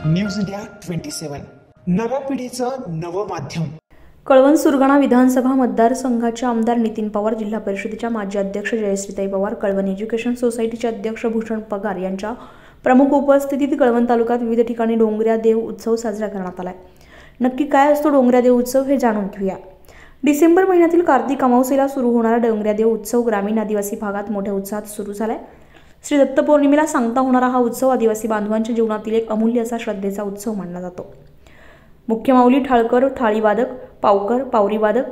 News India 27 नव्या पिढीचं नवं माध्यम। कळवण सुरगाणा विधानसभा मतदारसंघाचे आमदार नितीन पवार, जिल्हा परिषदेच्या माजी अध्यक्ष जयश्रीताई पवार, कळवण एज्युकेशन सोसायटीचे अध्यक्ष भूषण पगार यांच्या प्रमुख उपस्थितीत कळवण तालुक्यात विविध ठिकाणी डोंगऱ्या देव उत्सव साजरा करण्यात आलाय। नक्की काय असतो डोंगऱ्या देव उत्सव हे जाणून घेऊया। डिसेंबर महिन्यातील कार्तिक अमावस्येला सुरू होणारा डोंगऱ्या देव उत्सव ग्रामीण आदिवासी भागात मोठ्या उत्साहात सुरू झालाय। श्री दत्त पौर्णिमेला सांगता होणारा हा उत्सव आदिवासी बांधवांच्या जीवनातील एक अमूल्य असा श्रद्धेचा उत्सव मानला जातो। मुख्य माऊली ठाळकर, थाळीवादक, पावकर, पावरीवादक,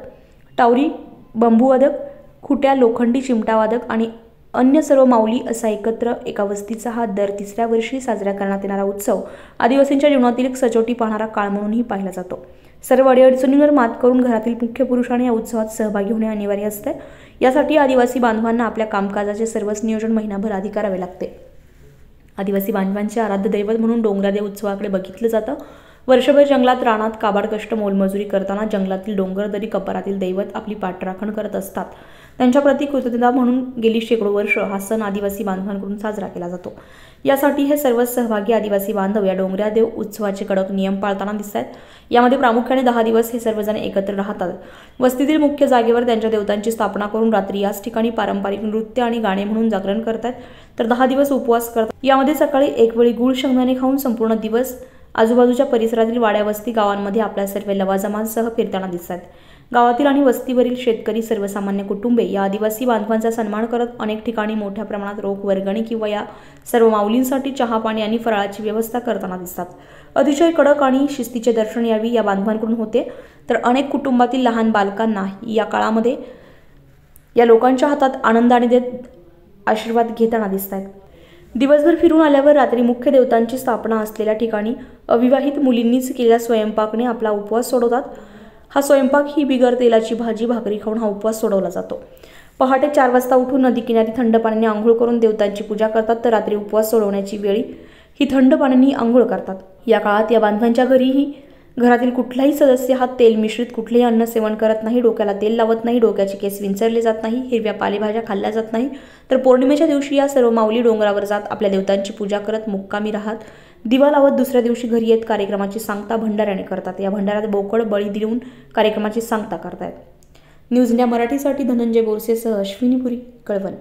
टावरी, बांबूवादक, खुट्या, लोखंडी चिमटावादक आणि अन्य सर्व माऊली असा एकत्र एका वस्तीचा हा दर तिसऱ्या वर्षी साजरा करण्यात येणारा उत्सव आदिवासींच्या जीवनातील एक सचोटी पाहणारा काळ म्हणूनही पाहिला जातो। सर्व अडीअडचणींवर मात करून घरातील मुख्य पुरुषाने या उत्सवात सहभागी होणे अनिवार्य असते। यासाठी आदिवासी बांधवांना आपल्या कामकाजाचे सर्वच नियोजन महिनाभर आधी करावे लागते। आदिवासी बांधवांचे आराध्य दैवत म्हणून डोंगरादेव उत्सवाकडे बघितलं जातं। वर्षभर जंगलात रानात काबाड कष्ट मोलमजुरी करताना जंगलातील डोंगरदरी कपारातील दैवत आपली पाठराखण करत असतात। त्यांच्या प्रति कृतज्ञता म्हणून गेली शेकडो वर्ष हा सण आदिवासी बांधवांकडून साजरा केला जातो। यासाठी हे सर्व सहभागी आदिवासी बांधव या डोंगरादेव उत्सवाचे कडक नियम पाळताना दिसतात। यामध्ये प्रामुख्याने 10 दिवस हे सर्वजण एकत्र राहतात। वस्तीतील मुख्य जागेवर त्यांच्या देवतांची स्थापना करून रात्री याच ठिकाणी पारंपरिक नृत्य आणि गाणे म्हणून जागरण करतात, तर 10 दिवस उपवास करतात। यामध्ये सकाळी एक वेळी गुळ शेंगदाणे खाऊन संपूर्ण दिवस आजूबाजूच्या परिसरातील वाड्या वस्ती गावांमध्ये आपल्या सर्व लवाजमांसह फिरताना दिसतात। गावातील आणि वस्तीवरील शेतकरी सर्वसामान्य कुटुंबे या आदिवासी बांधवांचा सन्मान करत अनेक ठिकाणी मोठ्या प्रमाणात रोख वर्गणी किंवा या सर्व माऊलींसाठी चहा पाणी आणि फराळाची व्यवस्था करताना दिसतात। अतिशय कडक आणि शिस्तीचे दर्शन यावी या बांधवांकडून होते, तर अनेक कुटुंबातील लहान बालकांना या काळामध्ये या लोकांच्या हातात आनंदाने देत आशीर्वाद घेताना दिसतात। दिवसभर फिरून आल्यावर रात्री मुख्य देवतांची स्थापना असलेल्या ठिकाणी अविवाहित मुलींनीच केलेल्या स्वयंपाकने आपला उपवास सोडवतात। हा स्वयंपाक ही बिगर तेलाची भाजी भाकरी खाऊन हा उपवास सोडवला जातो। पहाटे 4 वाजता उठून नदी किनारी थंड पाण्याने आंघोळ करून देवतांची पूजा करतात, तर रात्री उपवास सोडवण्याची वेळी ही थंड पाण्याने आंघोळ करतात। या काळात या बांधवांच्या घरीही घरातील कुठलाही सदस्य हा तेल मिश्रित कुठलेही अन्न सेवन करत नाही, डोक्याला तेल लावत नाही, डोक्याचे केस विंचरले जात नाही, हिरव्या पालेभाज्या खाल्ल्या जात नाही। तर पौर्णिमेच्या दिवशी या सर्व माऊली डोंगरावर जात आपल्या देवतांची पूजा करत मुक्कामी राहत दिवा लावत दुसऱ्या दिवशी घरी येत कार्यक्रमाची सांगता भंडाऱ्याने करतात। या भंडाऱ्यात बोकड बळी देऊन कार्यक्रमाची सांगता करतात। न्यूज इंडिया मराठीसाठी धनंजय बोरसेसह अश्विनी पुरी, कळवण।